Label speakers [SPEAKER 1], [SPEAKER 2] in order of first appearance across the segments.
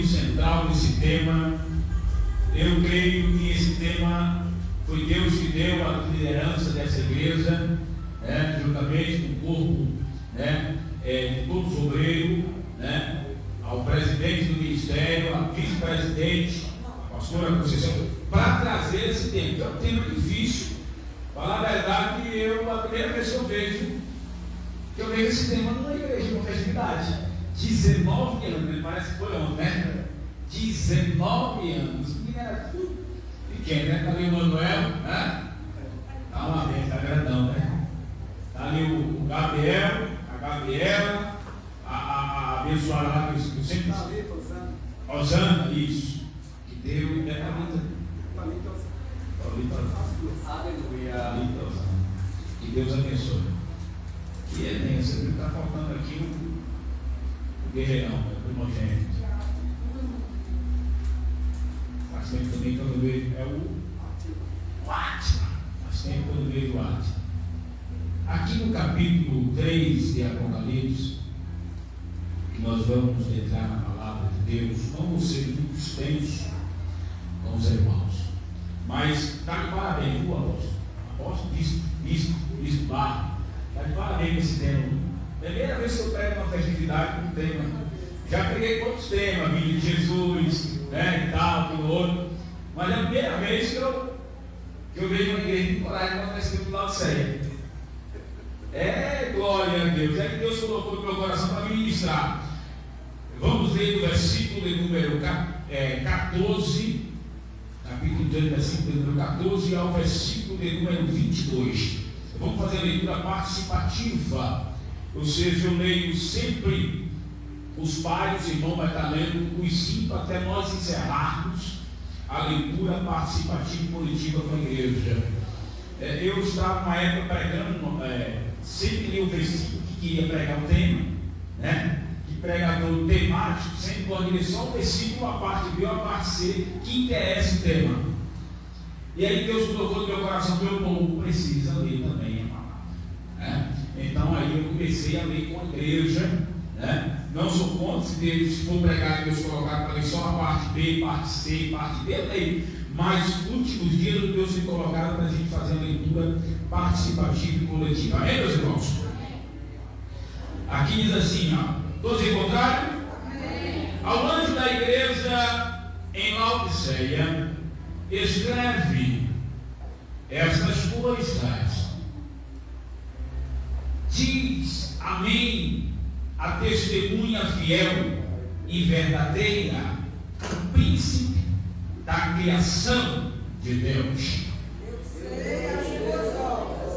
[SPEAKER 1] objetivo central desse tema. Eu creio que esse tema foi Deus que deu a liderança dessa igreja, juntamente com o corpo, de todos os obreiros, ao presidente do ministério, a vice-presidente, a pastora Conceição, para trazer esse tema, que é um tema difícil. Falar a verdade, a primeira vez que eu vejo esse tema numa igreja, numa festividade. 19 anos, parece que foi ontem, né? 19 anos. Os meninos eram tudo pequeno, né? Está ali o Manuel, né? Está uma vez, está grandão, né? Está ali o Gabriel, a Gabriela, a abençoada lá que eu sempre está ali, Osana, isso. Que Deus é Aleluia. Que Deus abençoe. E é bem, você viu que está faltando aqui o guerreirão, o primogênito. Faz tempo também que eu não vejo, é o Átila. Faz tempo que eu não vejo o Átila. Aqui no capítulo 3 de Apocalipse, que nós vamos entrar na palavra de Deus, vamos ser muito extensos com os irmãos. Mas está de parabéns, viu, apóstolo? Apóstolo, bispo Barra. Está de parabéns nesse tema. Primeira vez que eu prego uma festividade com tema. Já preguei quantos temas, vida de Jesus, e tal, aquilo outro. Mas é a primeira vez que eu vejo uma igreja de coragem para estar do lado de ceia. Glória a Deus. É que Deus colocou no meu coração para ministrar. Vamos ler o versículo de número 14. Capítulo 2, versículo de número 14 ao versículo de número 22. Vamos fazer a leitura participativa. Ou seja, eu leio sempre, os pais, os irmãos vai estar lendo os 5 até nós encerrarmos a leitura participativa e coletiva com a igreja. Eu estava numa época pregando, sempre li o versículo que queria pregar o tema, que pregador temático, sempre pode só o versículo, a parte B ou a parte C, que interessa o tema. E aí Deus colocou no meu coração que o povo precisa ler também a palavra. Então aí eu comecei a ler com a igreja. Não sou contra se for pregar, Deus colocar para ler só a parte B, parte C, parte D, eu leio. Mas últimos dias Deus me colocaram para a gente fazer a leitura participativa e coletiva. Amém, meus irmãos? Aqui diz assim, todos encontraram? Ao anjo da igreja em Laodiceia, escreve estas coisas. Diz amém a testemunha fiel e verdadeira, o príncipe da criação de Deus.
[SPEAKER 2] Eu sei as tuas obras,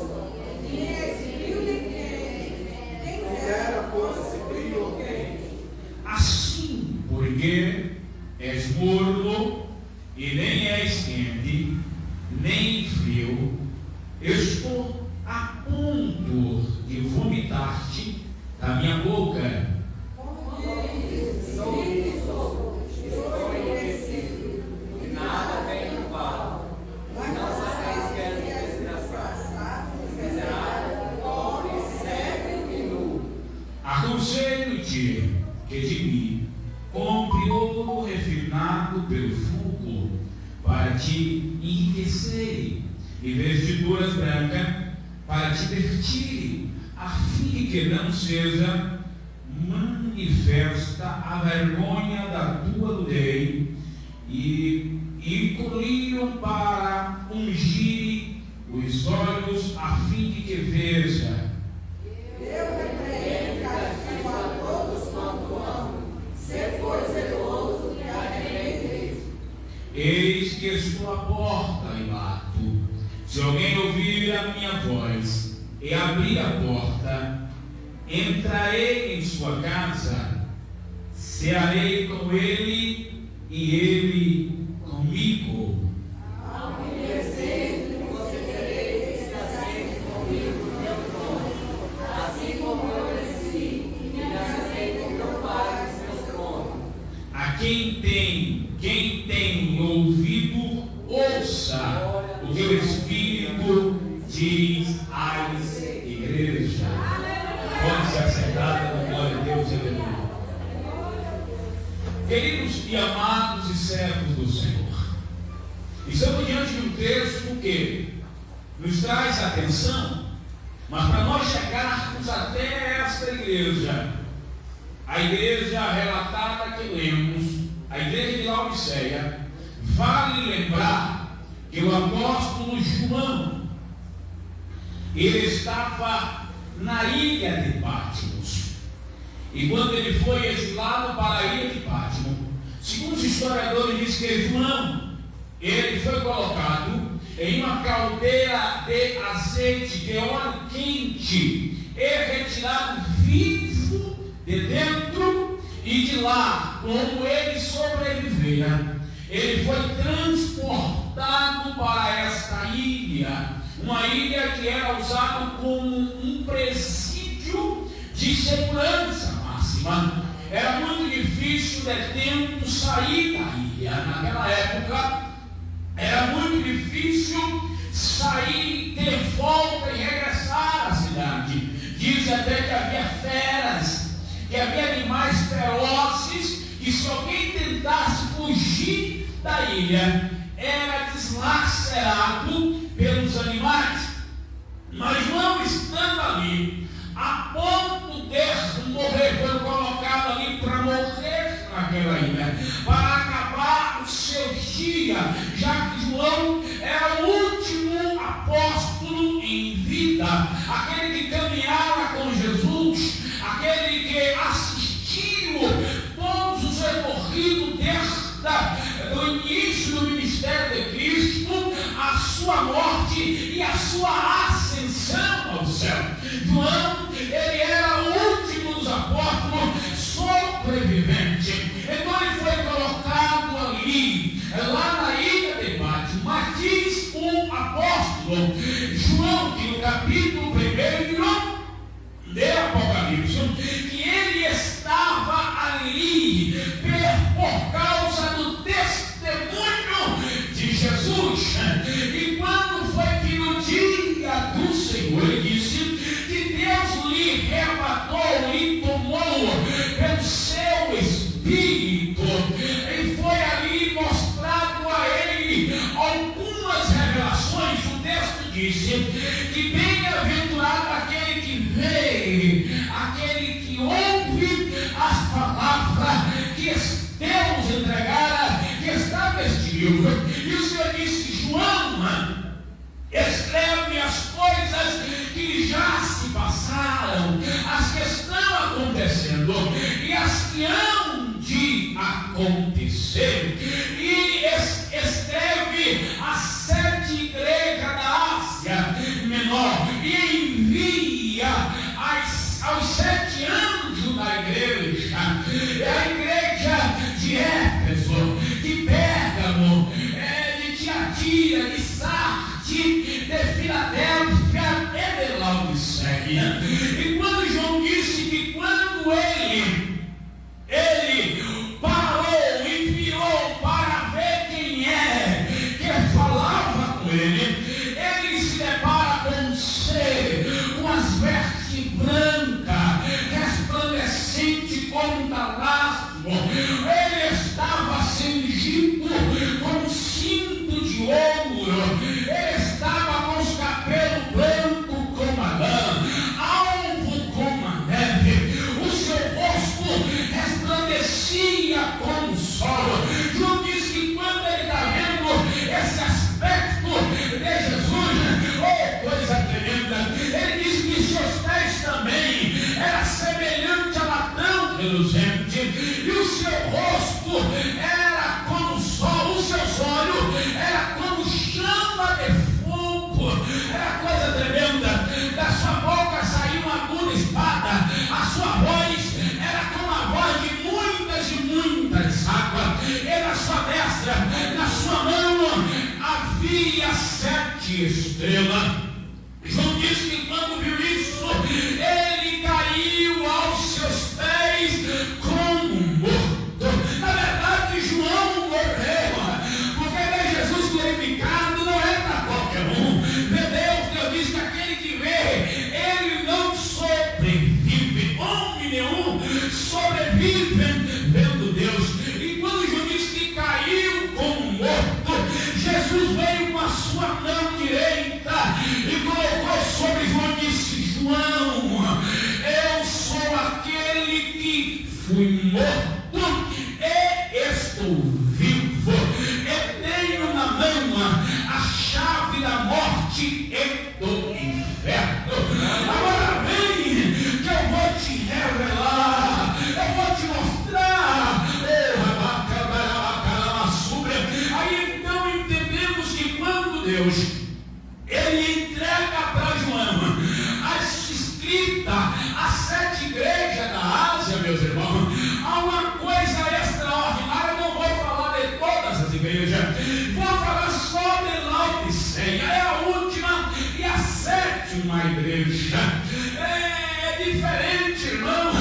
[SPEAKER 2] nem és frio nem quente, quem dera fosse frio ou quente.
[SPEAKER 1] Assim, porque és morno e nem és quente, nem frio, estou a ponto de vomitar-te da minha boca. Aconselho-te que de mim compre ouro refinado pelo fogo, para te enriquecer, e vestiduras brancas para te vestir, a fim que não seja manifesta a vergonha da tua nudez, e colhiram para ungir os olhos, a fim de que veja.
[SPEAKER 2] Eu repreendo e castigo a todos quanto amo. Se for zeloso, me arrependeis.
[SPEAKER 1] Eis que estou à porta e bato. Se alguém ouvir a minha voz e abrir a porta, entrarei em sua casa, cearei com ele e ele comigo.
[SPEAKER 2] Ao me desejo, você tereis presente comigo no meu trono, assim como eu desci e me assentei com meu Pai no seu trono.
[SPEAKER 1] A quem tem ouvido, ouça o que o Espírito diz às igrejas. Pode se assentar, glória a Deus, aleluia. Queridos e amados e servos do Senhor, estamos diante de um texto que nos traz atenção, mas para nós chegarmos até esta igreja, a igreja relatada que lemos, a igreja de Laodiceia, vale lembrar que o apóstolo João, ele estava na ilha de Patmos. E quando ele foi exilado para a ilha de Patmos, segundo os historiadores, diz que João, ele foi colocado em uma caldeira de azeite, de óleo quente, e retirado vivo de dentro, e de lá, como ele sobrevivera, ele foi transportado para esta ilha, uma ilha que era usada como um presídio de segurança máxima. Era muito difícil o detento sair da ilha. Naquela época, era muito difícil sair, ter volta e regressar à cidade. Diz até que havia feras, que havia animais ferozes, e se alguém tentasse fugir da ilha, era deslacerado pelos animais. Mas João, estando ali, a ponto de morrer, foi colocado ali para morrer naquela ilha, para acabar os seus dias, já que João era o último apóstolo em vida, aquele que caminhava com Jesus, aquele que assistiu todos os recorridos do início do ministério de Cristo, a sua morte e a sua ascensão ao céu. João, ele era o último dos apóstolos sobrevivente. Então ele foi colocado ali, lá na ilha de Patmos. Mas diz o apóstolo João, que no capítulo 1 de Apocalipse, que ele estava ali por causa do testemunho de Jesus. E quando foi que no dia do Senhor, ele disse que Deus lhe arrebatou, lhe tomou pelo seu Espírito, e foi ali mostrado a ele algumas revelações. O texto disse que bem-aventurado aquele que vê, aquele que ouve as palavras que Deus entregara, que está vestido. E o Senhor disse: João, escreve as coisas que já se passaram, as que estão acontecendo e as que hão de acontecer. E escreve as 7 igrejas da Ásia Menor e envia aos 7 anjos da igreja, a igreja de Éfeso, de Pérgamo, de Tiatira, de Sardes, de Filadélfia e de Laodiceia. E quando João disse que quando ele parou e virou para ver quem é que falava com ele, ele se depara com um ser com as vestes brancas, resplandecente como um damasco. Ele estava cingido com um cinto de ouro, ele estava com os cabelos brancos como a lã, alvo como a neve, o seu rosto resplandecia como o sol. João diz que quando ele está vendo esse aspecto de Jesus, oh, coisa tremenda, ele diz que seus pés também era semelhante a latão reluzente, e o seu rosto era como o sol, os seus olhos era como chama de fogo. Era coisa tremenda. Da sua boca saía uma aguda espada, a sua voz era como a voz de muitas e muitas águas, e na sua destra, na sua mão, havia 7 estrelas. João diz que quando viu isso, ele caiu aos seus pés como morto. Na verdade, João morreu, porque ver Jesus glorificado não é para qualquer um. Deus diz que aquele que vê, ele não sobrevive. Homem nenhum sobrevive vendo Deus. fui morto e estou vivo. E tenho na mão a chave da morte e do inferno. Agora vem que eu vou te revelar, eu vou te mostrar. Aí então entendemos que quando Deus ele entrega para João as escritas às 7 igrejas da Ásia, meus irmãos, há uma coisa extraordinária. Eu não vou falar de todas as igrejas, vou falar só de Laodiceia, é a última e a 7ª igreja. É diferente, irmão,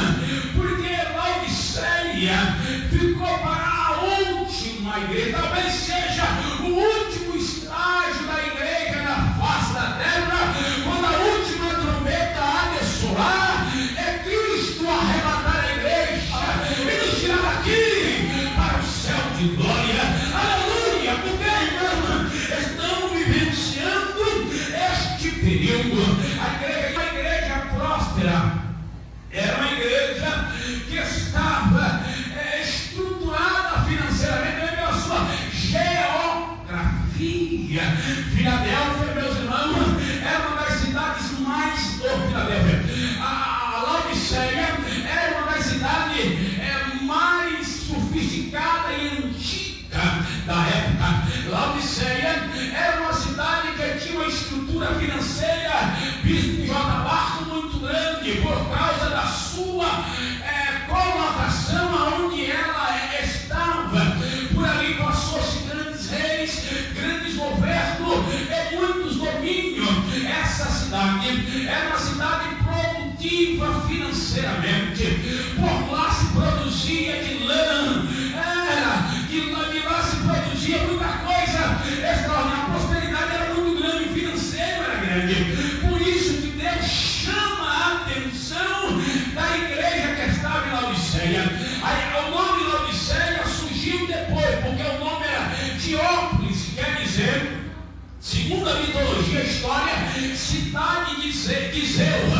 [SPEAKER 1] porque Laodiceia ficou para a última igreja, talvez seja o último estágio da igreja na face da terra, quando a última trombeta há de soar, é Cristo arrebatar a igreja e nos tirar daqui para o céu de glória. Aleluia! Porque, irmão, estamos vivenciando este período. A igreja próspera era uma igreja que estava estruturada financeiramente pela sua geografia. Filadélfia, meus irmãos, era uma das cidades mais... Filadélfia. A Laodiceia era uma das cidades mais sofisticadas e antigas da época. Laodiceia era uma cidade que tinha uma estrutura financeira, Bispo J. Barco, muito grande, por causa da sua colocação aonde ela estava. Por ali passou-se grandes reis, grandes governos e muitos domínios. Essa cidade era uma cidade produtiva financeiramente. Por lá se produzia de lã, de lá se produzia muita coisa extraordinária. A prosperidade era muito grande, o financeiro era grande. Por isso que Deus chama a atenção da igreja que estava em Laodiceia. O nome de Laodiceia surgiu depois, porque o nome era Diópolis, quer dizer, segundo a mitologia, a história, cidade de Zeus,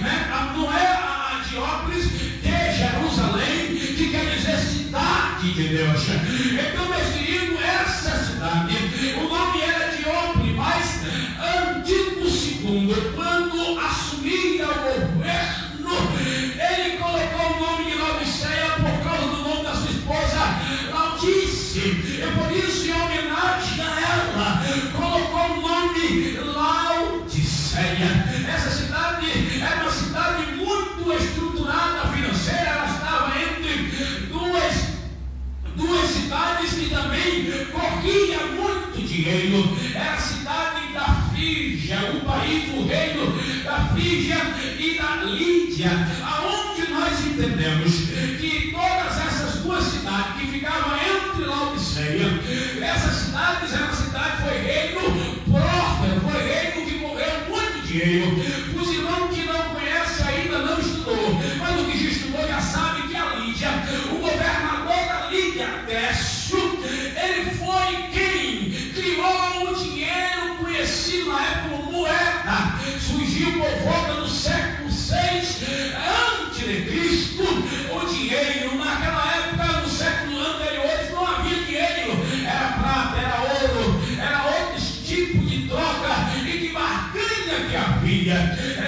[SPEAKER 1] né? Não é a Diópolis de Jerusalém, que quer dizer cidade de Deus. Então, meus queridos, essa cidade, o nome era Diópolis, mas Antíoco II, quando assumia o governo, ele colocou o nome de Laodiceia por causa do nome da sua esposa Laodice. E por isso, em homenagem a ela, colocou o nome Laodiceia. Essa cidade era uma cidade muito estruturada financeira. Ela estava entre duas cidades que também corria muito dinheiro. Era a cidade da Frígia, o país do reino da Frígia e da Lídia, aonde nós entendemos que todas essas duas cidades que ficavam entre Laodiceia, essas cidades eram cidade, foi reino próspero, foi reino que morreu muito dinheiro. Os irmãos que não conhecem ainda não estudou, mas o que já estudou já sabe que a Lídia, o governador da Lídia, Décio, ele foi quem criou o dinheiro conhecido na época como moeda. Surgiu por volta do século 6 antes de Cristo. O dinheiro naquela época, no século anterior, não havia dinheiro, era prata, era ouro, era outros tipos de troca e de barganha que havia.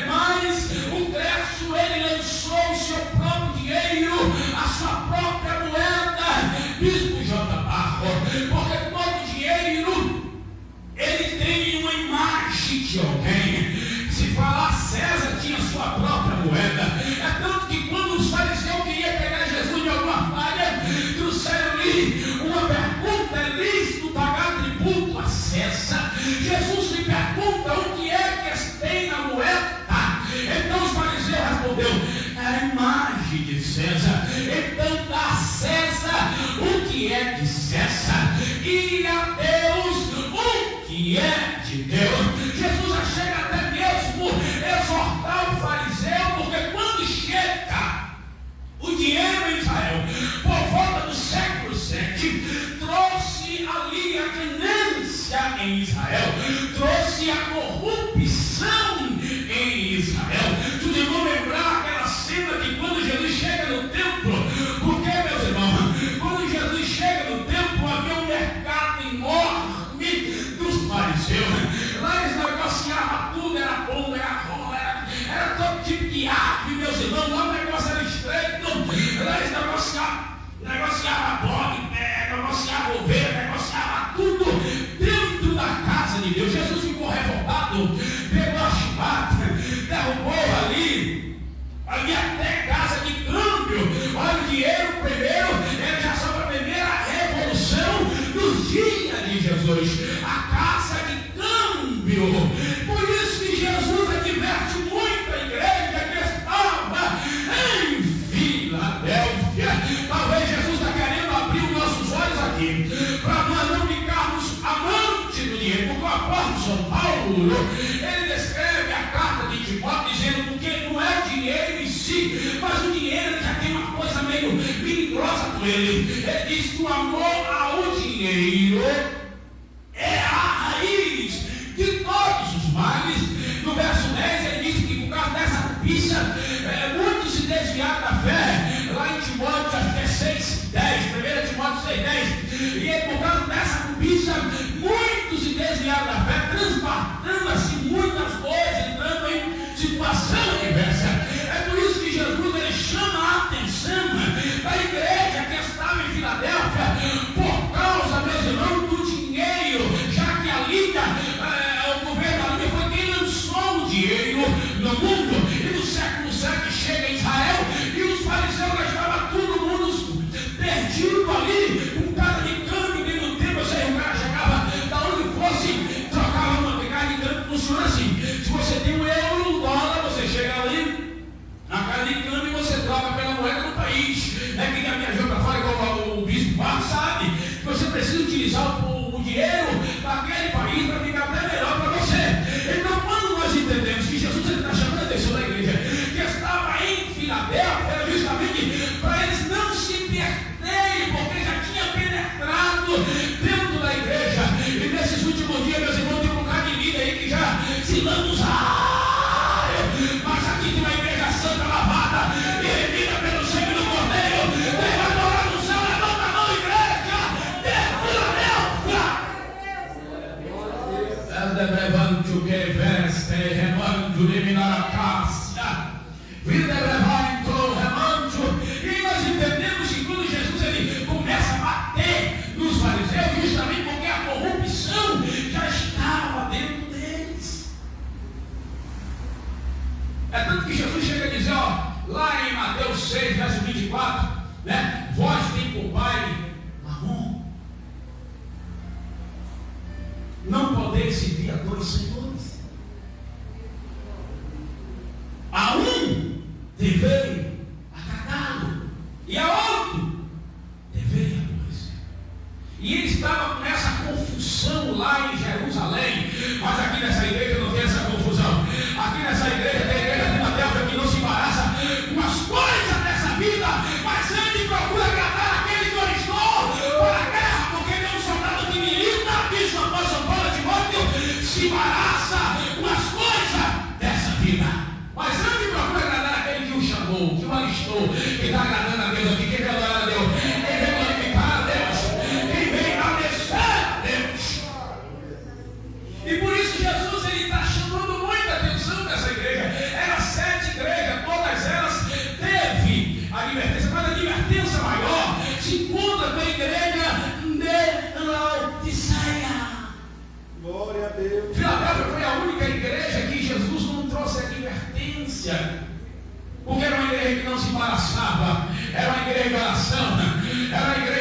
[SPEAKER 1] Mas o Décio, ele lançou o seu próprio dinheiro, a sua própria moeda, Bispo J. Barco, porque todo dinheiro ele tem uma imagem de alguém. Se falar César, tinha sua própria moeda. É tanto que quando os fariseus queriam pegar Jesus de alguma falha, trouxeram-lhe uma pergunta: é lícito pagar tributo a César? Jesus lhe pergunta: o que é que tem na moeda? Então os fariseus responderam: é a imagem de César. Então dá a César o que é de César e a Deus o que é de Deus. Jesus chega até mesmo exortar o fariseu, porque quando chega o dinheiro em Israel, por volta do século 7, trouxe ali a ganância em Israel, trouxe a corrupção em Israel. Tudo irmão lembrar aquela cena que quando Jesus chega no templo, aí, para nós não ficarmos amantes do dinheiro, porque o apóstolo São Paulo, ele descreve a carta de Timóteo dizendo que não é o dinheiro em si, mas o dinheiro já tem uma coisa meio melindrosa com ele. Ele diz que o amor ao dinheiro é a raiz de todos os males. No verso 10 ele diz que por causa dessa cobiça, muitos se desviaram da fé. Lá em Timóteo, acho que é 6,10, 1 Timóteo 6,10. E ele, por causa dessa cobiça, muitos se desviaram da fé, transbordando assim muitas coisas, entrando em situação diversa. É por isso que Jesus ele chama a atenção da igreja que estava em Filadélfia, por causa, meus irmãos, do dinheiro, já que a Liga, o governo da Liga foi quem lançou o dinheiro no mundo. E no século 7 chega em Israel e os fariseus já estavam todo mundo perdido ali, com cara de câmbio dentro do tempo. Ou seja, o cara chegava da onde fosse, trocava uma pegada de câmbio. Funciona assim: se você tem um euro, um dólar, você chega ali na casa de câmbio e você troca pela moeda do país. Quem já viajou para fora, igual o bispo Barros, sabe que você precisa utilizar o dinheiro daquele país para ficar até melhor para você. Então, quando nós entendemos que Jesus está chamando a atenção da igreja que estava em Filadélfia, era justamente para eles não se perderem, porque já tinha penetrado dentro da igreja. E nesses últimos dias, meus irmãos, tem um bocado de líder aí que já se lambuzaram. Mas aqui tem uma igreja santa, lavada e remida pelo sangue do Cordeiro. Levanta a hora no céu, levanta a mão, igreja de Filadélfia. Levante o que veste, remando de Minaracácia. Vida levantou, remando. E nós entendemos que quando Jesus ele começa a bater nos fariseus, justamente porque a corrupção já estava dentro deles. É tanto que Jesus chega a dizer, lá em Mateus 6, verso 24, vós tem por pai Mamon. Não podeis servir a dois senhores. A um devei agradá-lo e a outro devei aborrecer. E ele estava com essa confusão lá em Jerusalém. Mas aqui nessa igreja não tem essa confusão. Aqui nessa igreja tem a igreja de Filadélfia que não se embaraça com as coisas dessa vida, mas antes procura agradar aquele que alistou para a guerra, porque ele é um soldado que milita, diz o apóstolo Paulo a Timóteo, se embaraça com as coisas dessa vida. Mas antes procura agradar aquele que o chamou, que o alistou, que está agradando a Deus aqui, quem quer adorar a Deus, quem vem glorificar a Deus, quem vem agradecer a Deus. E por isso Jesus ele está chamando muita atenção dessa igreja. Eram 7 igrejas, todas elas teve advertência, mas a advertência maior se encontra com a igreja de Laodiceia.
[SPEAKER 2] Glória a Deus.
[SPEAKER 1] Filadélfia foi a única igreja que Jesus não trouxe advertência, porque era uma igreja que não se embaraçava, era uma igreja de oração, era uma igreja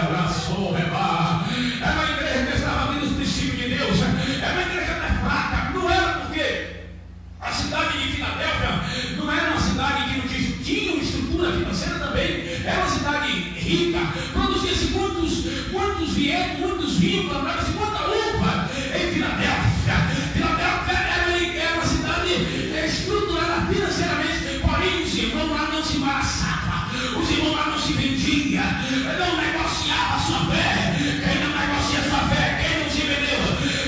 [SPEAKER 1] abraçou, era uma igreja que estava abrindo os princípios de Deus, era uma igreja até fraca. Não era porque a cidade de Filadélfia não era uma cidade que não tinha uma estrutura financeira também, era uma cidade rica, produzia-se muitos vientos, muitos vinhos, plantava-se muita uva em Filadélfia. Filadélfia era uma cidade estruturada financeiramente, porém os irmãos lá não se embaraçavam, os irmãos lá não se vendiam, não negociavam a sua fé. Quem não negocia a sua fé, quem não se vendeu,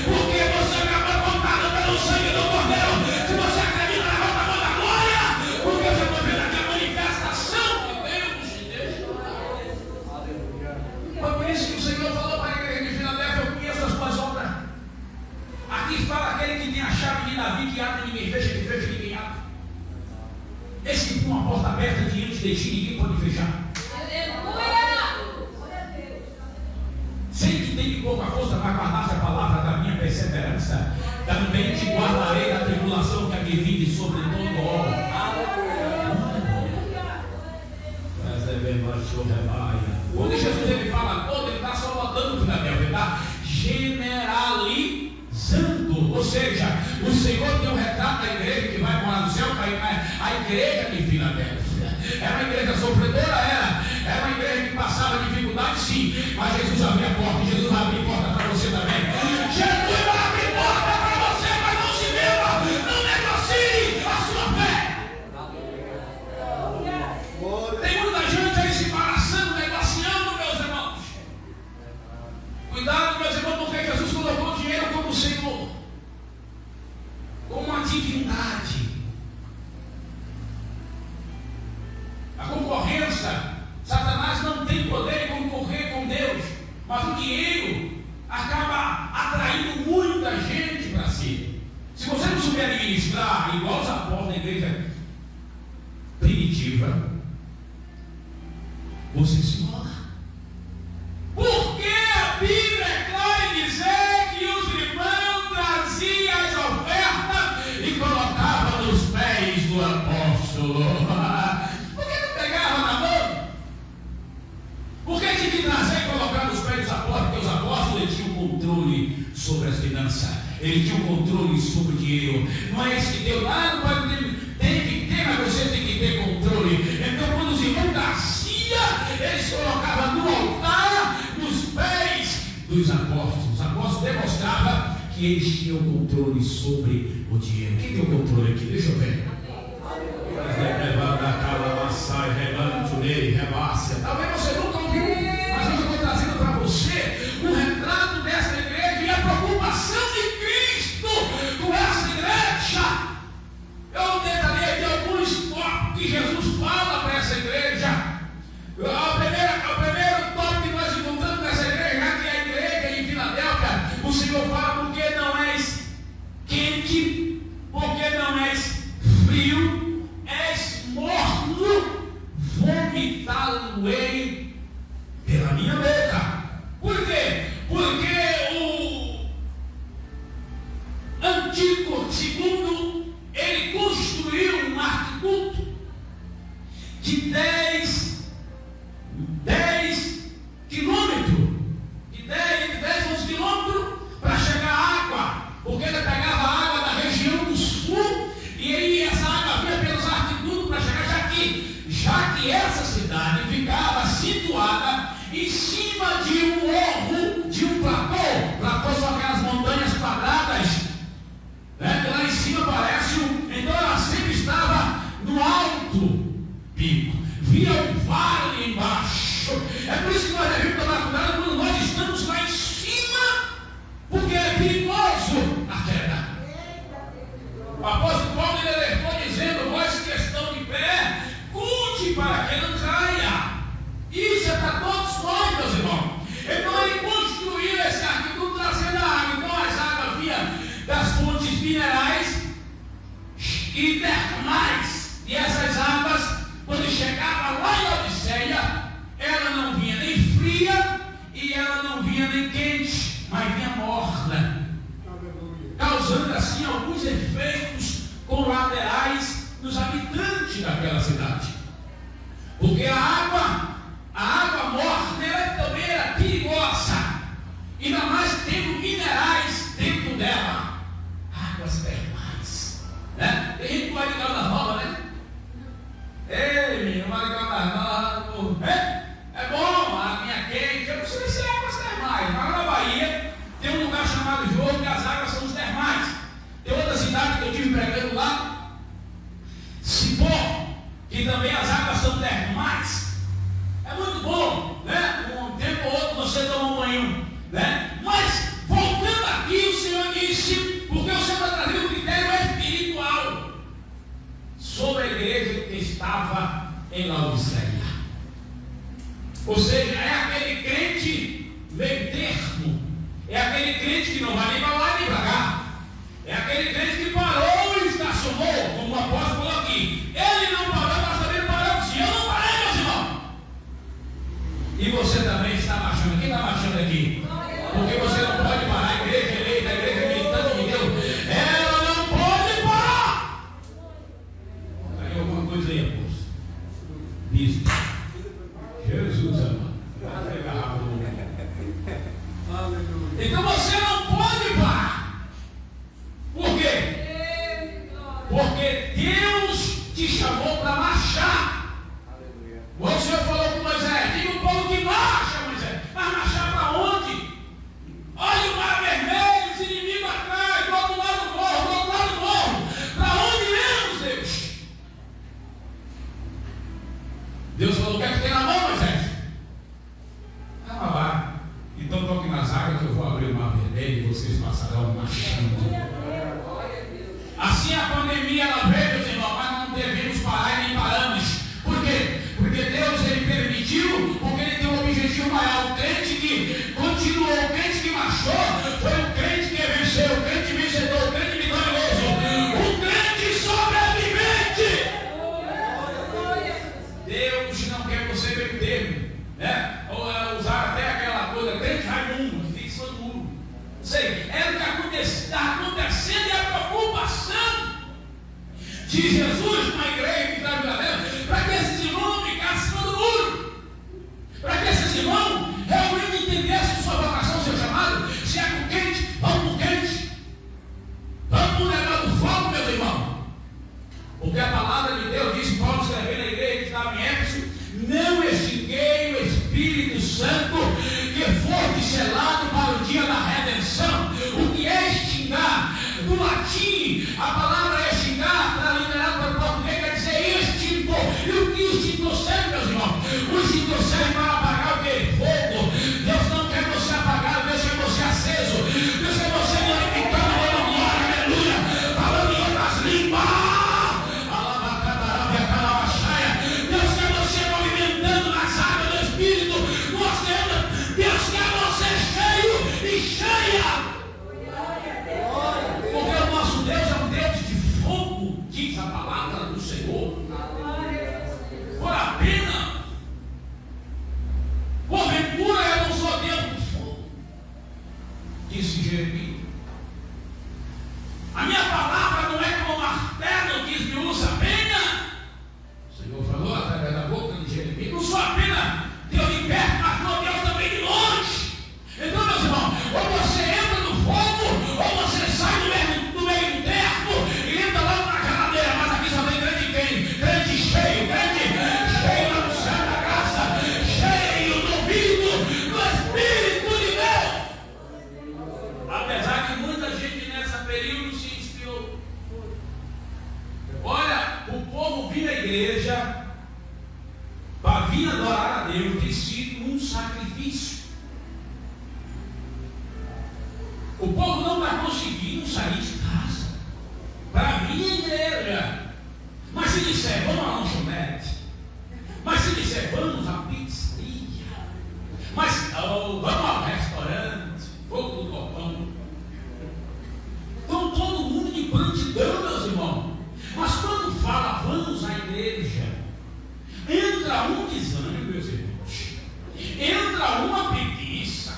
[SPEAKER 1] porque você acabou contado pelo sangue do Cordeiro. Se você acredita, levanta a mão da glória, porque eu já estou vendo aqui a manifestação de Deus de Deus. Foi por isso que o Senhor falou para a igreja de Filadélfia: eu conheço as tuas obras. Aqui fala aquele que tem a chave de Davi, que abre ninguém fecha, que fecha ninguém abre. Esse que tem uma porta aberta diante de ti, ninguém pode fechar. Sei que tem pouca força para guardar a palavra da minha perseverança, também te guardarei da tribulação que advide sobre todo homem. Quando Jesus ele fala todo, ele está só botando Filadélfia, ele está generalizando. Ou seja, o Senhor tem um retrato da igreja que vai morar no céu, a igreja de Filadélfia. Era uma igreja sofredora, era uma igreja que passava esqueça, Satanás não tem poder de concorrer com Deus, mas o dinheiro acaba atraindo muita gente para si. Se você não souber administrar, igual os apóstolos da igreja primitiva, você se enrola. Porque a Bíblia é clara em dizer que os irmãos traziam as ofertas e colocavam nos pés do apóstolo. Por que não pegava na mão? Por que tinha que trazer e colocar nos pés dos apóstolos? Porque os apóstolos eles tinham controle sobre as finanças, eles tinham controle sobre o dinheiro. Não é isso que Deus lá não pode ter, tem que ter, mas você tem que ter controle. Então, quando os irmãos traziam, eles colocavam no altar, nos pés dos apóstolos. Os apóstolos demonstravam que eles tinham controle sobre o dinheiro. Quem tem o controle aqui? Deixa eu ver. Talvez você nunca ouviu, mas eu estou trazendo para você um retrato dessa igreja e a preocupação de Cristo com essa igreja. Eu detalhei aqui alguns tópicos que Jesus fala para essa igreja. O primeiro tópico que nós encontramos nessa igreja, que é a igreja em Filadélfia, o Senhor fala: porque não és quente, porque não és frio, és morno, vomitá-lo-ei pela minha boca. Por quê? Porque o antigo segundo, ele construiu um arquiduto de 10 quilômetros, de 10 11 quilômetros para chegar à água, porque ele pegava a água da região do sul e aí essa água vinha pelos arquidutos para chegar, já que essa cidade ficava situada em cima de um morro, de um platô são aquelas montanhas quadradas, né? Que lá em cima parece então ela sempre estava no alto pico, via o vale embaixo. É por isso que nós devemos tomar cuidado quando nós estamos lá em cima, porque é perigoso a queda. O apóstolo Paulo ele alertou dizendo: vós que estão de pé, cuide para que não caia. Isso é para todos nós, meus irmãos. Então ele construiu esse arquiduto trazendo a água. Então as águas vinham das fontes minerais e termais. E essas águas, quando chegava lá em Odisseia, ela não vinha nem fria e ela não vinha nem quente, mas vinha morna, causando assim alguns efeitos colaterais nos habitantes daquela cidade. Porque a água morna ela também era perigosa, ainda mais tendo minerais dentro dela, águas termais, né? Tem gente que vai ligar das novas, né? Ei, menino, vai ligar das novas, é bom, a água quente. Eu não sei se é águas termais, mas lá na Bahia tem um lugar chamado Jogo que as águas são os termais. Tem outra cidade que eu estive pregando lá, Cipó, que também as águas são termais. É muito bom, né? Um tempo ou outro você toma um banho, né? Mas, voltando aqui, o Senhor disse, porque o Senhor está trazendo um critério espiritual sobre a igreja que estava em Laodiceia. Ou seja, é aquele crente meio termo, é aquele crente que não vai nem para lá nem para cá, é aquele crente que parou e estacionou, como o apóstolo falou aqui. Ele não parou, mas também parou, disse: eu não parei, meus irmãos. E você também está marchando. Quem está marchando aqui? Porque você não pode parar. A igreja eleita, a igreja militante de Deus, ela não pode parar. Aí alguma coisa aí, apóstolo. Bispo. Jesus amado. Então você não pode parar. Por quê? Porque Deus te chamou para marchar. O Senhor falou com Moisés: diga o povo que marcha, Moisés. Mas marchar para onde? Olha o mar vermelho, os inimigos atrás, do outro lado do morro, do outro lado do morro. Para onde iremos, Deus? Deus falou: quer que tem na mão, Moisés? Ah, vai. Então toque nas águas que eu vou abrir o mar vermelho e vocês passarão marchando. Assim a pandemia ela veio, meus irmãos, mas não devemos parar e nem paramos. Por quê? Porque Deus ele você vê o termo, né? Ou usar até aquela coisa, crente Raimundo, que fica em cima do muro. Não sei, era o que está acontecendo, e a preocupação de Jesus na igreja que está em para que esses irmãos ficassem em cima do muro, para que esses irmãos realmente entendessem sua vocação, seu chamado. Se é com quente, vamos com quente, vamos com o negócio do fogo, meus irmãos, porque a palavra de Deus diz, Paulo escrevendo na igreja que estava em Éfeso: não extinguei o Espírito Santo, que foi selado para o dia da redenção. O que é extingar? Do latim, a palavra extingar, para liberar para o português, quer dizer extintor. E o que extintor serve, meus irmãos? O extintor serve para apagar o que? Fogo. Deus não quer você apagado, Deus quer você aceso. Deus quer você glorificando, dando glória, aleluia, falando em outras línguas. Deus quer você movimentando nas águas do Espírito, no oceano. Deus quer você cheio e cheia. Porque o nosso Deus é um Deus de fogo, diz a palavra do Senhor. Por a pena, porventura eu não sou Deus do fogo, disse Jeremias. A minha palavra não é como martelo que esmiuça a pena. O Senhor falou através da boca de Jeremias: não sou apenas Deus de perto, mas sou Deus também de longe. Então, meus irmãos, ou você entra no fogo, ou você sai do meio do terno e entra logo na geladeira. Mas aqui só tem crente quem? Crente cheio, cheio lá no céu da graça, cheio do vidro do Espírito de Deus. Apesar que muita gente nessa período se inspirou. Olha, o povo vir à igreja para vir adorar a Deus tem sido um sacrifício. O povo não vai conseguir sair de casa para vir à igreja. Mas se disser, vamos à lanchonete, mas se disser, vamos à pizzaria, mas vamos ao restaurante, fogo do copão, então todo mundo de prontidão, meus irmãos. Mas quando fala, vamos à igreja, entra um desânimo, meus irmãos, entra uma preguiça.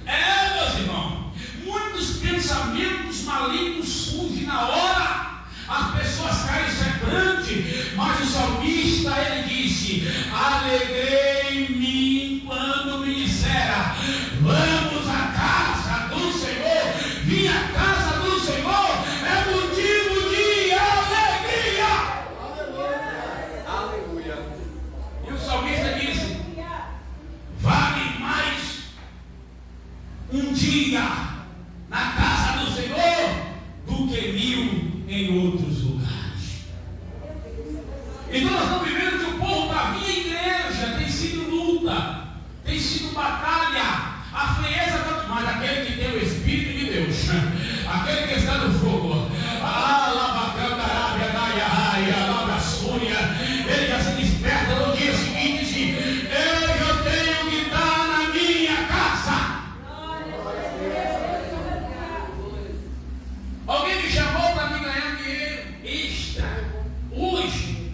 [SPEAKER 1] Meus irmãos, muitos pensamentos malignos surgem na hora, as pessoas caem sembrantes, mas o salmista, ele disse: alegrei-me quando me dissera, vamos à casa do Senhor. Vim à casa do Senhor é motivo de alegria.
[SPEAKER 2] Aleluia.
[SPEAKER 1] E o salmista disse: vale mais um dia na casa do Senhor do que 1000 em outros lugares. Então nós estamos vivendo que o povo para vir à igreja tem sido luta, tem sido batalha. A frieza tanto mais aquele que tem o Espírito de Deus, aquele que está no fogo, ele já se desperta no dia seguinte e diz: eu tenho que estar na minha casa. Alguém me chamou para me ganhar dinheiro extra hoje.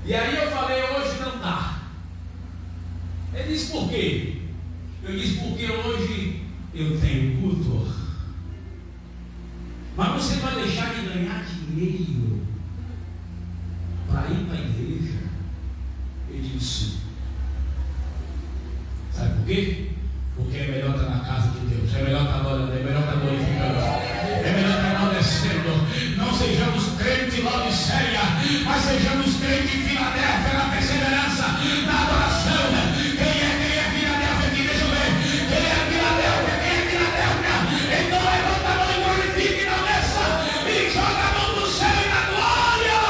[SPEAKER 1] E aí eu falei: hoje não dá. Ele disse: por quê? Eu disse: porque hoje eu tenho culto. Mas você vai deixar de ganhar dinheiro para ir para a igreja? Ele disse: sabe por quê? Porque é melhor estar na casa de Deus, é melhor estar adorando, é melhor estar glorificando, é melhor estar enaltecendo. Não sejamos crentes lá de Laodiceia, mas sejamos crentes em Filadélfia, na perseverança, na adoração. Quem é Filadélfia aqui? Deixa eu ver. Quem é Filadélfia? Então levanta a mão e glorifique na mesa e joga a mão no céu e na glória.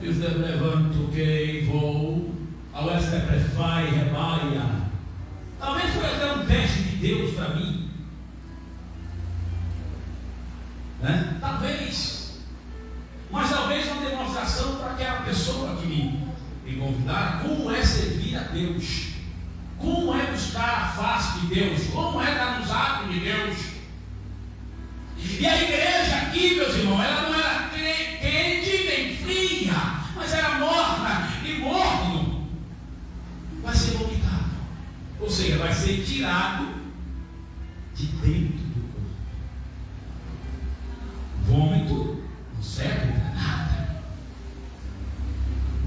[SPEAKER 1] Diz: levanto que vou ao esta prefai rebaia. Talvez foi até um teste de Deus para mim, né? Talvez, mas talvez uma demonstração para aquela pessoa que me convidar como é servir a Deus, como é buscar a face de Deus, como é dar nos atos de Deus. E a igreja aqui, meus irmãos, ela não era quente nem fria, mas era morna e morno. Vai ser vomitado. Ou seja, vai ser tirado de dentro do corpo. Vômito não serve para nada.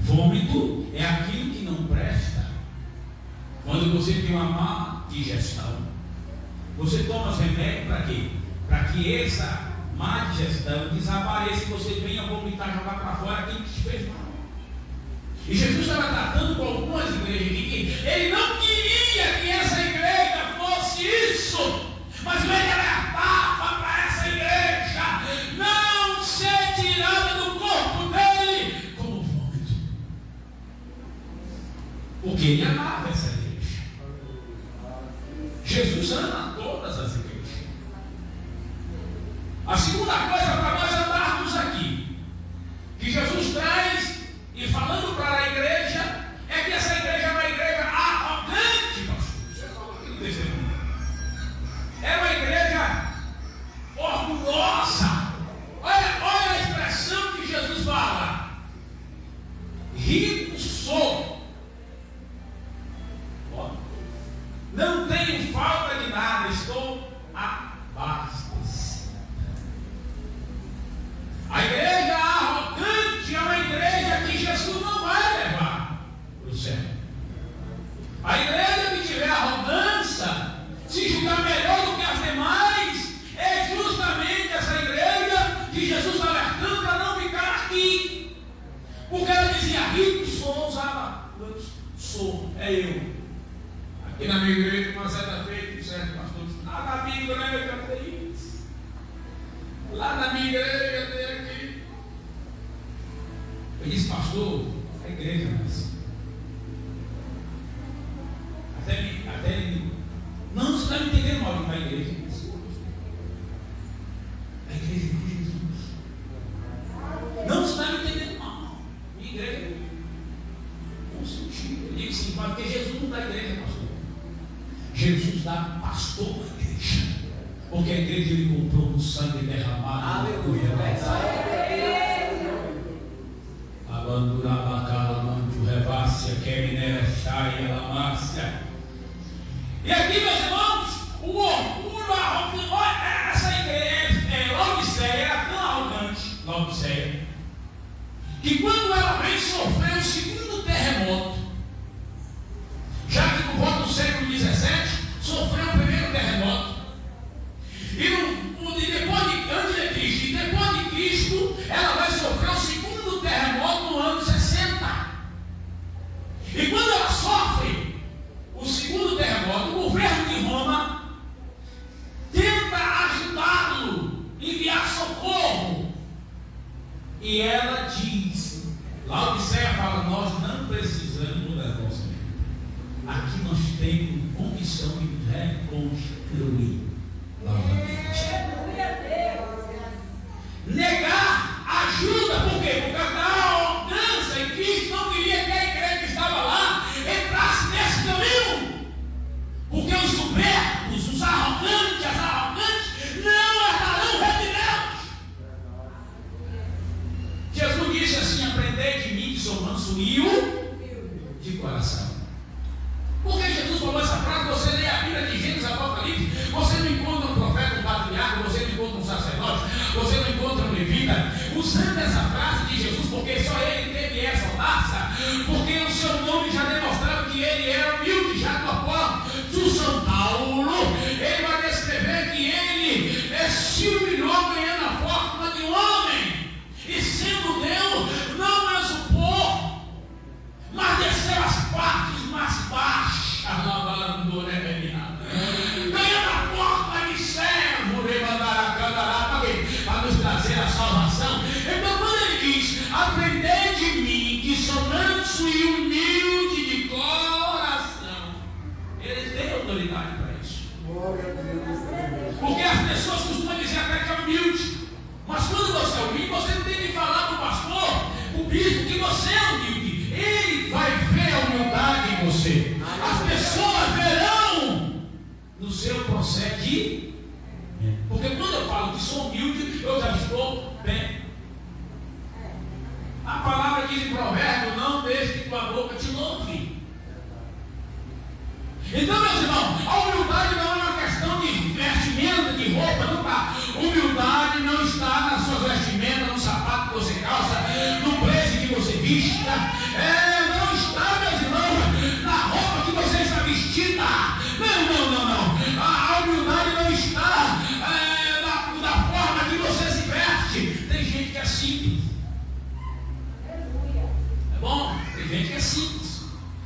[SPEAKER 1] Vômito é aquilo que não presta. Quando você tem uma má digestão, você toma os remédios para quê? Para que essa má digestão desapareça e você venha vomitar, jogar para fora aquilo que te fez mal. E Jesus estava tratando com algumas igrejas que ele não queria que essa igreja fosse isso, mas ele alertava para essa igreja não ser tirada do corpo dele como vômito, porque ele amava essa igreja. Jesus ama todas as igrejas. A segunda coisa para nós andarmos aqui, que Jesus traz e falando para a igreja, é que essa igreja é uma igreja arrogante, pastor. Você falou aqui no testemunho. É uma igreja orgulhosa. Olha a expressão que Jesus fala. Rico sou. Não tenho falta de nada, estou abastecido. A igreja arrogante é uma igreja que Jesus não vai levar para o céu. A igreja que tiver arrogância, se julgar melhor do que as demais, é justamente essa igreja que Jesus está alertando para não ficar aqui. Porque ela dizia, rico sou, usava, sou, é eu. Aqui na minha igreja, uma certa feita, um certo pastor disse, lá na minha igreja tem isso. Lá na minha igreja tem aqui. Eu disse, pastor, a igreja não é assim. Até ele, não, você está me entendendo mal, a igreja é assim. A igreja de Jesus. Não, você está me entendendo mal. Minha igreja, com sentido. Eu digo sim, porque Jesus não dá igreja, pastor. Jesus dá pastor à igreja. Porque a igreja ele comprou no sangue derramado.
[SPEAKER 2] Aleluia,
[SPEAKER 1] E aqui, meus irmãos, o orgulho, essa igreja, Laodiceia, era tão arrogante, Laodiceia, que quando ela vem sofrer o segundo terremoto, já que por volta do século XVII, sofreu o primeiro terremoto, e antes de Cristo, e depois de Cristo, ela vai sofrer o segundo terremoto no ano 60. E quando ela sofre o segundo terremoto, o governo de Roma tenta ajudá-lo, enviar socorro. E ela diz, Laodiceia fala, nós não precisamos da nossa vida. Aqui nós temos condição de reconstruir novamente. Negar ajuda, por quê? Por causa da arrogância, e Cristo não queria que a igreja que estava lá entrasse nesse caminho. Porque os soberbos, os arrogantes, as arrogantes, não herdarão o reino de Deus. Jesus disse assim, aprendei de mim que sou manso e humilde de coração. Por que Jesus falou essa frase? Você lê a Bíblia de Gênesis, Apocalipse, você não encontra um profeta, um patriarca, você não encontra um sacerdote, você não encontra um levita, usando essa frase de Jesus, porque só ele teve essa audácia, porque o seu nome já demonstrava que ele era humilde, já no apóstolo São Paulo, ele vai descrever que ele se humilhou ganhando a forma de um homem, e sendo Deus, não mais o pó, mas desceu as partes mais baixas, ganhando a forma de servo, para nos trazer a salvação. Então quando ele diz, aprendei de mim que sou manso e humilde de coração, ele tem autoridade para isso. Porque as pessoas costumam dizer até que é humilde, mas quando você é humilde, você não tem que falar para o pastor, o bispo, que você é humilde. Ele vai ver a humildade em você. As pessoas verão no seu procedimento. Porque quando eu falo que sou humilde, eu já estou vista. Não está, meus irmãos, na roupa que você está vestida. Não. A humildade não está na forma que você se veste. Tem gente que é simples. É bom? Tem gente que é simples.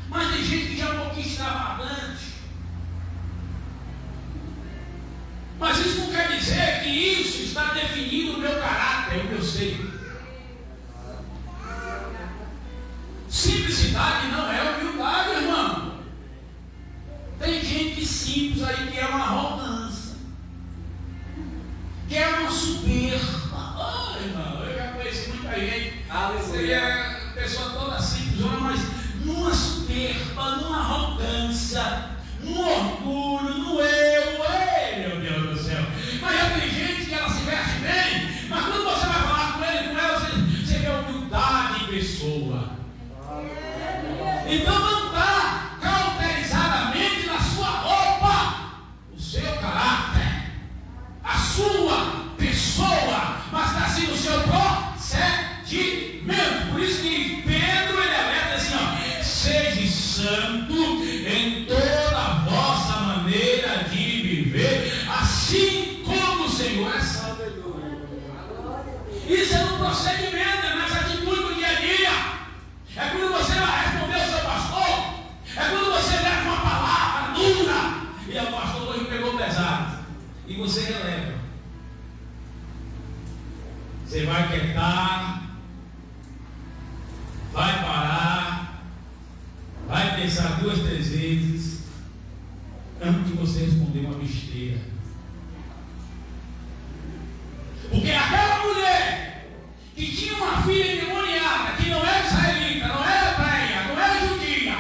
[SPEAKER 1] Mas tem gente que já é um pouquinho extravagante. Mas isso não quer dizer que isso está definindo o meu caráter, o meu ser. Simplicidade não é humildade, irmão. Tem gente simples aí que é uma arrogância, que é uma soberba. Irmão, eu já conheci muita gente. Seria pessoa toda simples, mas numa soberba, numa arrogância, num orgulho, no eu. Meu Deus do céu. Mas já tem gente que ela se veste bem, mas quando você vai falar com ele, com ela, você vê a humildade em pessoa. Então não está cauterizadamente na sua roupa o seu caráter, a sua pessoa, mas está assim no seu procedimento. Por isso que Pedro ele alerta assim, ó: seja santo em toda a vossa maneira de viver, assim como o Senhor é santo. Isso é um procedimento, é nessa atitude do dia a dia. É quando você vai responder ao seu pastor. É quando você leva uma palavra dura e o pastor hoje pegou pesado e você releva. Você vai quietar, vai parar, vai pensar 2, 3 vezes antes de você responder uma besteira. Porque aquela mulher que tinha uma filha endemoniada, que não era israelita, não era hebreia, não era judia,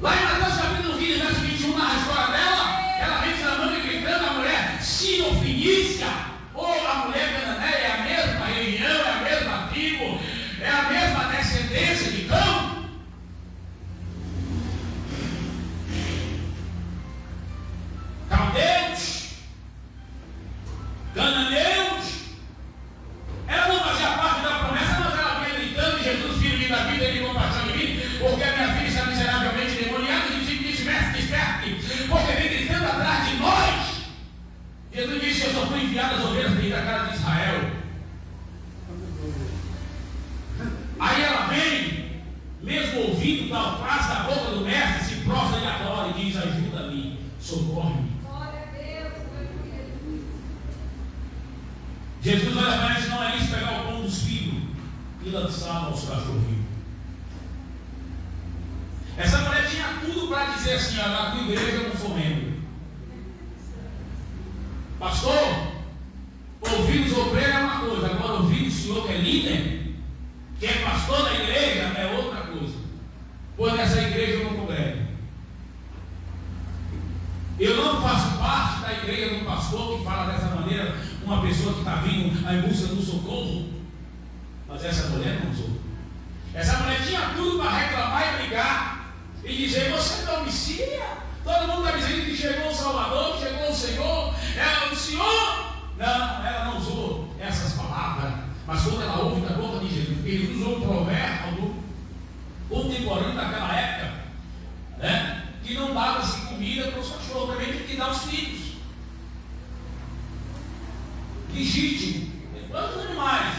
[SPEAKER 1] lá em Mateus capítulo 15, verso 21, na história dela, ela vem clamando e gritando: a mulher sirofenícia, ou a mulher cananeia, é a mesma região, é a mesma tribo, é a mesma descendência de Cão. Caldeus, cananeus. Ela não fazia parte da promessa, mas ela vinha gritando: Jesus, filho de Davi, tem compaixão de mim, porque a minha filha está miseravelmente endemoniada. E disse: desperte, porque vem gritando atrás de nós. Jesus disse: eu só fui enviado as ovelhas dentro da casa de Israel. Aí ela vem, mesmo ouvindo tal frase da boca do mestre, se prostra e adora e diz: ajuda-me, socorre-me. Jesus olha para eles: não é isso pegar o pão dos filhos e lançar aos cachorrinhos. Essa mulher tinha tudo para dizer assim: olha, na tua igreja eu não sou membro. Pastor, ouvir os obreiros é uma coisa, agora ouvir o senhor que é líder, que é pastor da igreja, é outra coisa. Pois nessa igreja eu não congrego. Eu não faço parte da igreja do pastor que fala dessa maneira, uma pessoa que está vindo em busca do socorro. Mas essa mulher não usou. Essa mulher tinha tudo para reclamar e brigar e dizer: você é homicida. Todo mundo está dizendo que chegou o Salvador, que chegou o Senhor. É o Senhor. Não, ela não usou essas palavras. Mas quando ela ouve da boca de Jesus, porque ele usou um provérbio contemporâneo daquela época, né? Que não dava-se comida para os cachorros, também tem que dar aos filhos. Legítimo. Quantos animais?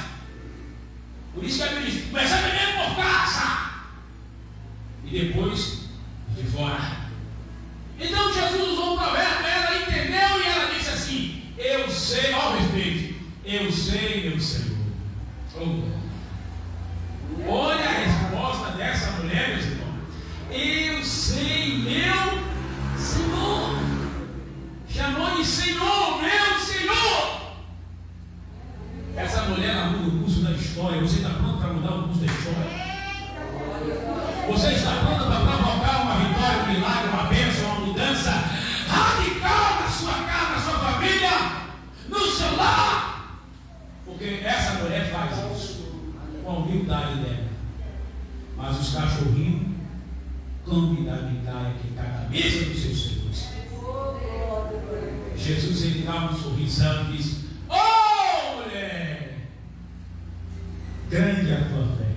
[SPEAKER 1] Por isso que a Bíblia diz: começa a beber por caça. E depois de fora. Então Jesus usou o provérbio, ela entendeu e ela disse assim: eu sei, ao respeito, eu sei, meu Senhor. Olha a resposta dessa mulher, meus irmãos. Eu sei, meu Senhor. Chamou de Senhor, meu Senhor. Essa mulher ela muda o curso da história. Você está pronto para mudar o curso da história? Você está pronto para provocar uma vitória, um milagre, uma bênção, uma mudança radical na sua casa, na sua família, no seu lar? Porque essa mulher faz isso com a humildade dela. Mas os cachorrinhos comem da migalha que está na mesa dos seus senhores. Jesus ele dá um sorrisão e diz: oh mulher, grande a tua fé.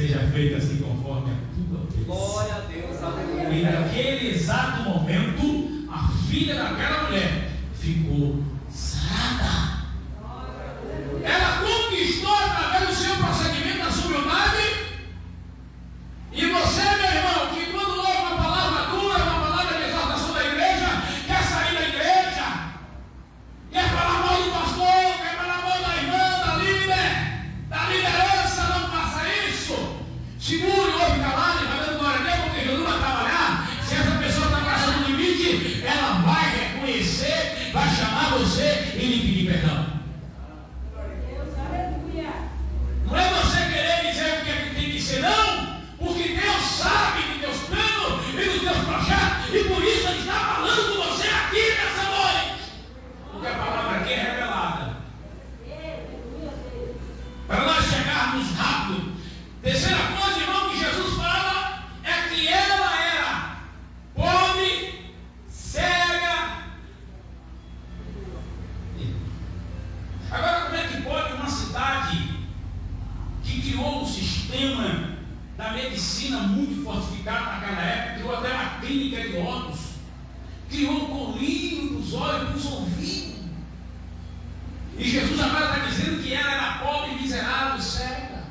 [SPEAKER 1] seja feita assim conforme a tua bênção.
[SPEAKER 2] Glória a Deus, aleluia.
[SPEAKER 1] E naquele exato momento, a filha daquela mulher ficou sarada. Ela conquistou através do seu procedimento, da sua humildade. E você, meu irmão, que quando ouve uma palavra dura, uma palavra de exortação da igreja, quer sair da igreja, quer falar mal do pastor, quer falar mal da irmã, da líder, da liderança, não faça isso. Segure, ouve calado e vai dando glória a Deus, porque Jesus vai trabalhar. Se essa pessoa está passando do limite, ela vai reconhecer, vai chamar você e lhe pedir perdão. Não é você querer dizer o que é que tem que ser, não, porque Deus sabe dos teus planos e dos teus projetos, e por isso Ele está falando com você aqui nessa noite. Porque a palavra aqui é revelada. Para nós chegarmos rápido. Terceira coisa, irmão, que Jesus fala é que ela era pobre, cega. Agora, como é que pode uma cidade que criou um sistema da medicina muito fortificado naquela época, criou até uma clínica de óculos, criou um colírio dos olhos, dos ouvidos, e Jesus agora está dizendo que ela era pobre, miserável, cega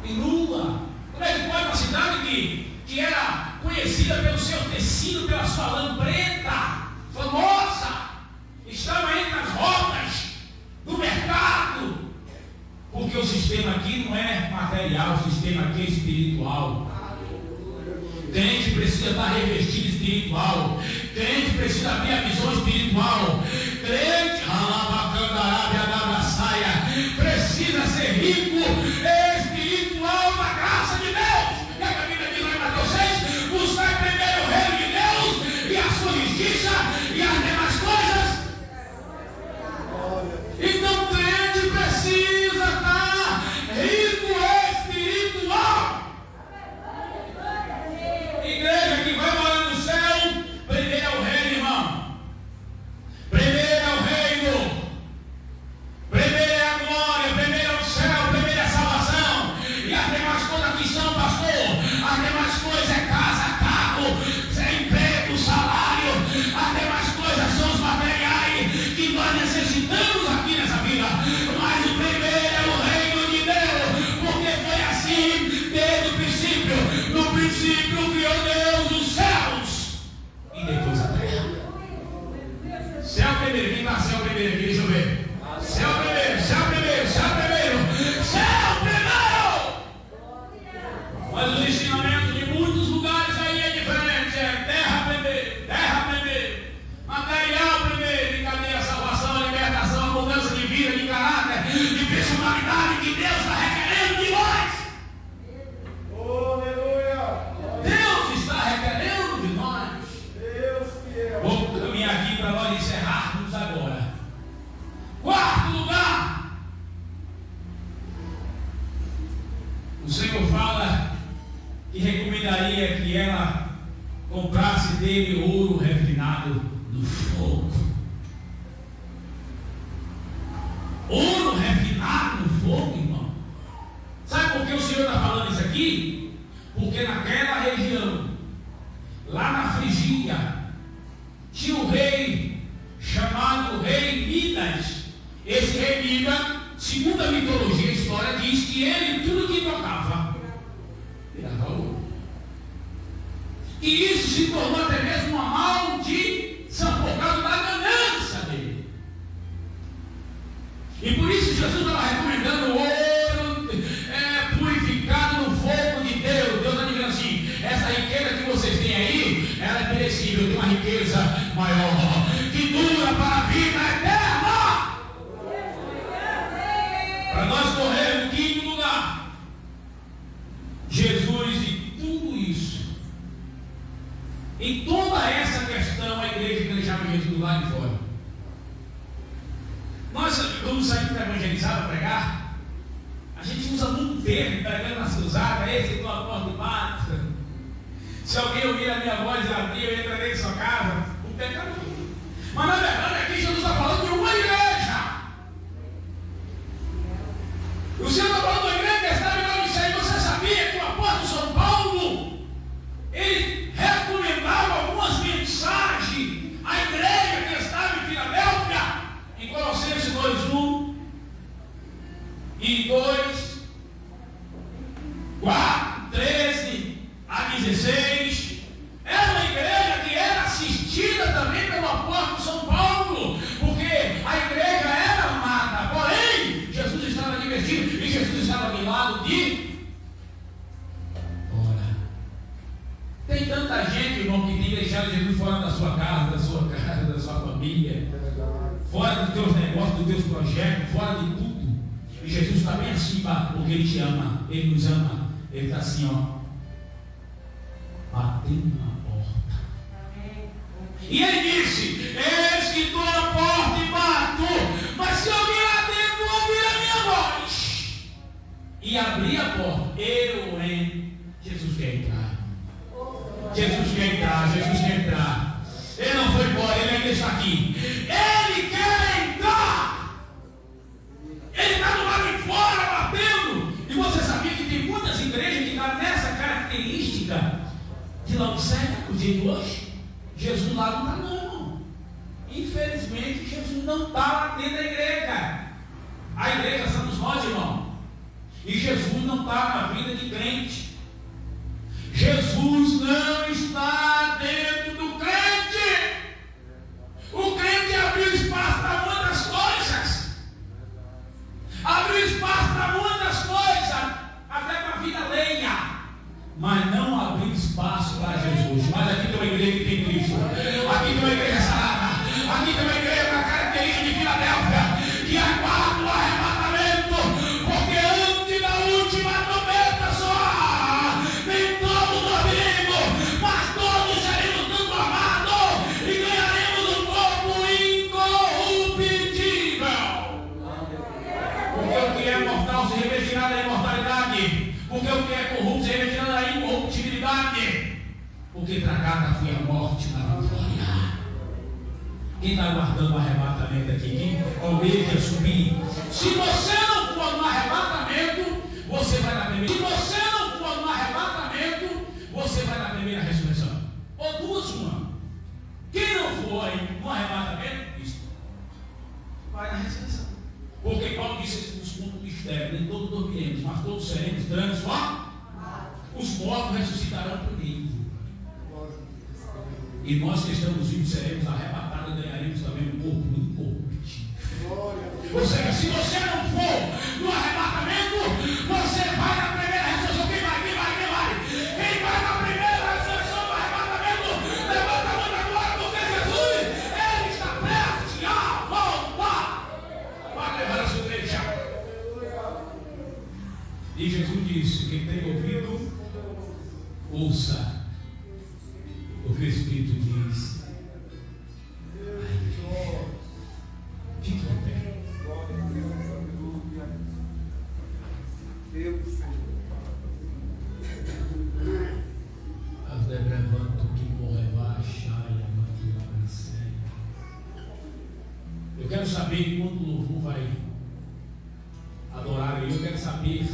[SPEAKER 1] e nua? Como é que pode uma cidade que era conhecida pelo seu tecido, pela sua lã preta, famosa, estava entre as rotas do mercado? Porque o sistema aqui não é material, o sistema aqui é espiritual. Crente precisa estar revestido espiritual. Crente precisa abrir a visão espiritual. Crente, precisa ser rico espiritual na graça de Deus. E a Bíblia diz lá em Mateus 6: buscar primeiro o reino de Deus e a sua justiça e as demais coisas. Então crente precisa estar rico espiritual. Igreja que vai morar no céu, primeiro é o reino, irmão. Primeiro é o reino. Primeiro é a glória. Primeiro é o céu. Primeiro é a salvação. E as demais coisas aqui são, pastor. As demais coisas é casa, carro, é emprego, salário. As demais coisas são os materiais que nós necessitamos aqui nessa vida. Mas o primeiro é o reino de Deus, porque foi assim desde o princípio. No princípio criou Deus os céus e depois a terra. Céu primeiro, quem está céu primeiro aqui? Deixa eu ver. Céu primeiro, céu primeiro, céu primeiro, céu primeiro. Mas os ensinamentos de muitos lugares aí é diferente. É terra primeiro, material primeiro. E cadê a salvação, a libertação, a mudança de vida, de caráter, de personalidade que Deus está requerendo de nós? Deus está requerendo de nós. Vou caminhar aqui para nós encerrarmos agora. Quarto lugar, o Senhor fala que recomendaria que ela comprasse dele ouro refinado no fogo. Ouro refinado no fogo, irmão. Sabe por que o Senhor está falando isso aqui? Porque naquela região, lá na Frigíria, tinha um rei chamado Rei Midas. Esse rei Midas, segundo a mitologia, a história diz que ele, tudo que tocava, virava ouro. E isso se tornou até mesmo uma maldição por causa da ganância dele. E por isso Jesus estava recomendando o ouro purificado no fogo de Deus. Deus está dizendo assim: essa riqueza que vocês têm aí, ela é perecível, tem uma riqueza maior, que dura para a vida eterna. Para nós corrermos no quinto lugar, Jesus e tudo isso, em toda essa questão, a igreja que deixava Jesus lá de fora. Nós vamos sair para evangelizar, para pregar. A gente usa muito termo, pregando nas cruzadas, esse é a porta do mato. Se alguém ouvir a minha voz e abrir, eu entrarei em sua casa, o pecado. Mas na verdade aqui Jesus está falando de uma igreja. O Senhor está falando de uma igreja que estava em nome de Senhor. Você sabe e 2, 4, 13 a 16. Era uma igreja que era assistida também pelo apóstolo São Paulo, porque a igreja era amada, porém Jesus estava divertido e Jesus estava ao lado de fora. Tem tanta gente, irmão, que tem deixado Jesus fora da sua casa, da sua família, fora dos teus negócios, dos teus projetos, fora de tudo. E Jesus está bem assim, porque Ele te ama, Ele nos ama. Ele está assim, ó, batendo na porta. E Ele disse: eis que estou na porta e bato, mas se alguém lá dentro ouvir a minha voz e abrir a porta, eu entro. Jesus quer entrar. Jesus quer entrar, Jesus quer entrar. Ele não foi embora, Ele ainda está aqui. Ele quer entrar. Ele está do lado de fora batendo. E você sabia que tem muitas igrejas que estão nessa característica de Laodiceia, o dia de hoje? Jesus lá não está, não. Infelizmente, Jesus não está lá dentro da igreja. A igreja somos nós, irmão. E Jesus não está na vida de crente. Jesus não está dentro do crente. O crente abriu espaço para muitas coisas. Abriu espaço para muitas coisas, até para a vida alheia, mas não abriu espaço para Jesus. Mas aqui tem uma igreja que tem Cristo. Aqui tem uma igreja sarada. Aqui tem uma igreja com a característica de Filadélfia, que aguarda o arrebatamento, porque antes da última trombeta soar, nem todos dormiremos, mas todos seremos transformados e ganharemos um corpo incorruptível. Porque o que é mortal se revestirá da imortalidade, porque o que é corrupto se revestirá da incorruptibilidade, porque tragada foi a morte na vitória. Quem está aguardando o arrebatamento aqui? Quem almeja subir? Se você não for no arrebatamento, você vai na primeira. Se você não for no arrebatamento, você vai na primeira ressurreição. Ou duas, uma. Quem não for no arrebatamento, isso vai na ressurreição. Porque Paulo disse nos pontos mistérios: nem todos dormiremos, mas todos seremos transformados. Os mortos ressuscitarão primeiro. E nós que estamos vivos seremos arrebatados e ganharemos também um corpo incorruptível. Ou seja, se você não for no arrebatamento, você vai na primeira ressurreição. Quem vai? Quem vai na primeira ressurreição do arrebatamento? Levanta a mão agora, porque Jesus, Ele está prestes a voltar para levar a sua igreja. E Jesus disse: quem tem ouvido, ouça o que o Espírito diz. Fique de pé. As levanto que morreva achar e a eu quero saber quando o louvor vai adorar. Eu quero saber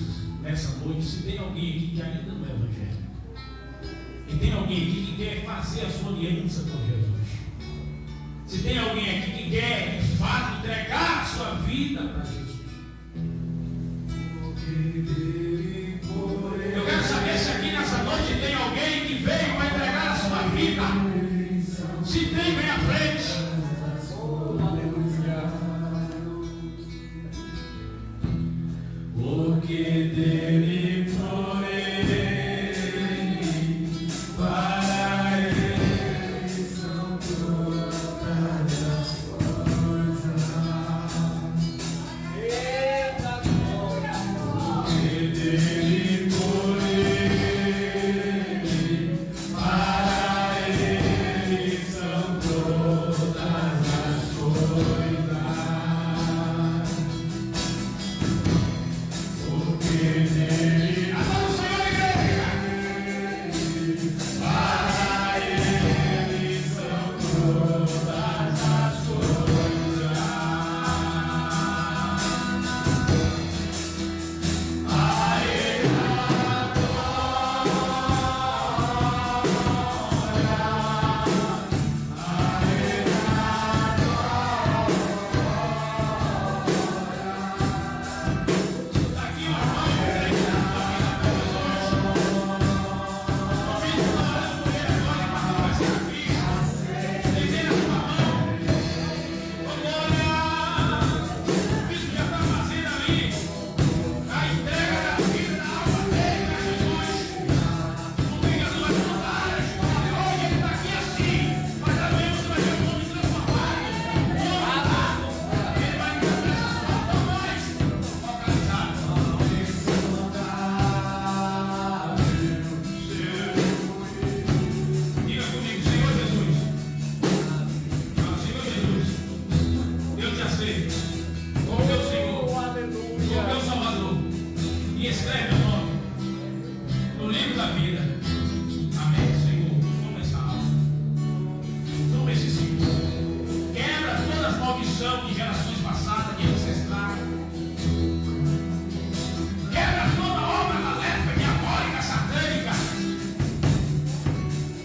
[SPEAKER 1] nessa noite se tem alguém aqui que ainda não é evangélico. E tem alguém aqui que quer fazer a sua aliança com Jesus. Se tem alguém aqui que quer, de fato, entregar a sua vida para Jesus. Eu quero saber se aqui nessa noite tem alguém que veio para entregar a sua vida. Se tem, vem à frente. Porque dele
[SPEAKER 3] Porque
[SPEAKER 1] escreve o nome no livro da vida. Amém, Senhor. Toma essa alma. Toma esse Senhor. Quebra todas as maldições de gerações passadas, de ancestrais. Quebra toda a obra maléfica, diabólica, satânica.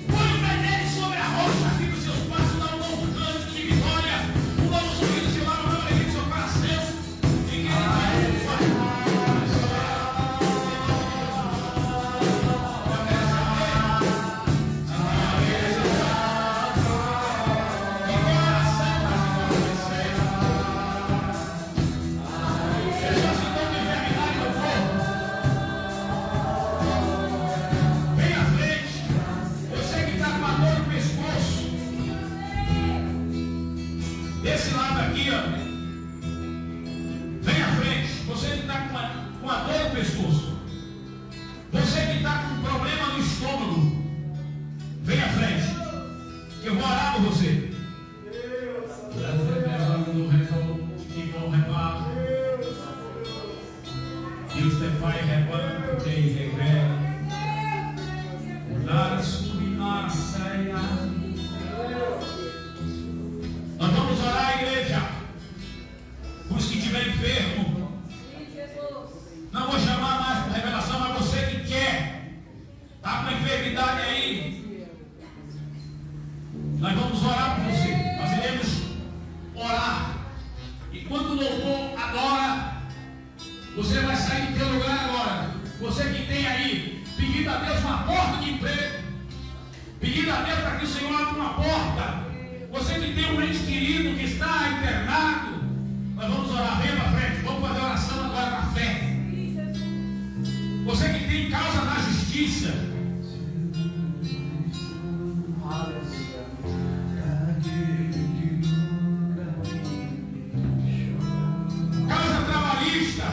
[SPEAKER 1] Põe o veneno sobre a rocha, aqui dos seus passos, dá um novo cântico de vitória, um novo sorriso de lá, uma nova alegria do seu coração. E que ele vai. Desse lado aqui, ó, vem à frente. Você que está com a dor no pescoço, você que está com problema no estômago, vem à frente. Eu vou orar por você. Deus te faz reparo, te revela. Dar subir na saia. Nós vamos orar, igreja, por os que estiverem enfermos. Não vou chamar mais por revelação, mas você que quer, está com enfermidade aí, nós vamos orar por você. Nós iremos orar. E quando o louvor adora, você vai sair do seu lugar agora. Você que tem aí, pedindo a Deus uma porta de emprego, pedindo a Deus para que o Senhor abra uma porta. Você que tem um ente querido que está internado, nós vamos orar. Vem para frente, vamos fazer oração agora na fé. Você que tem causa na justiça, causa trabalhista,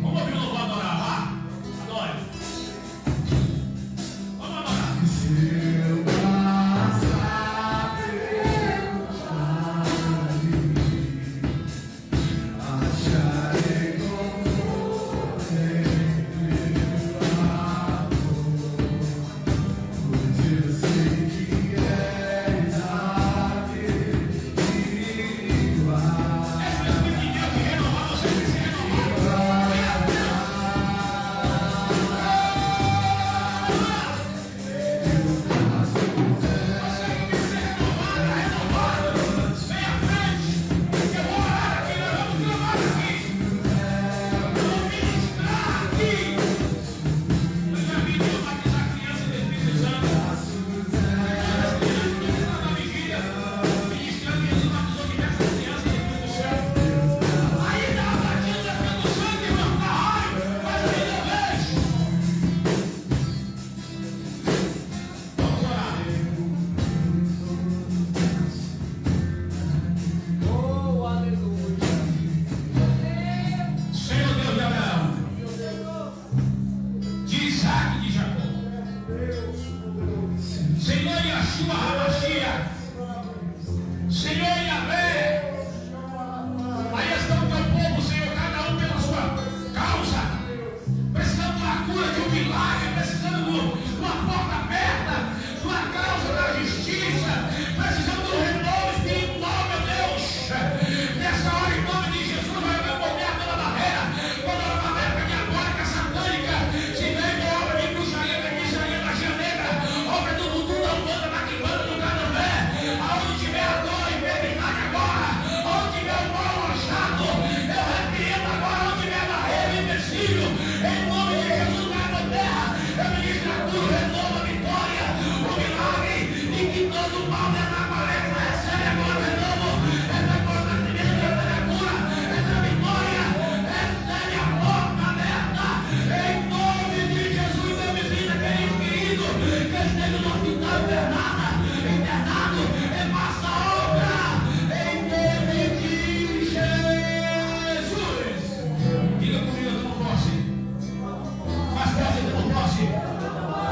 [SPEAKER 1] vamos ouvir o louvor adorar lá? Adore. Vamos adorar.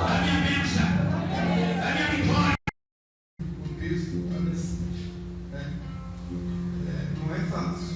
[SPEAKER 1] A minha bênção.
[SPEAKER 3] né? Não é fácil.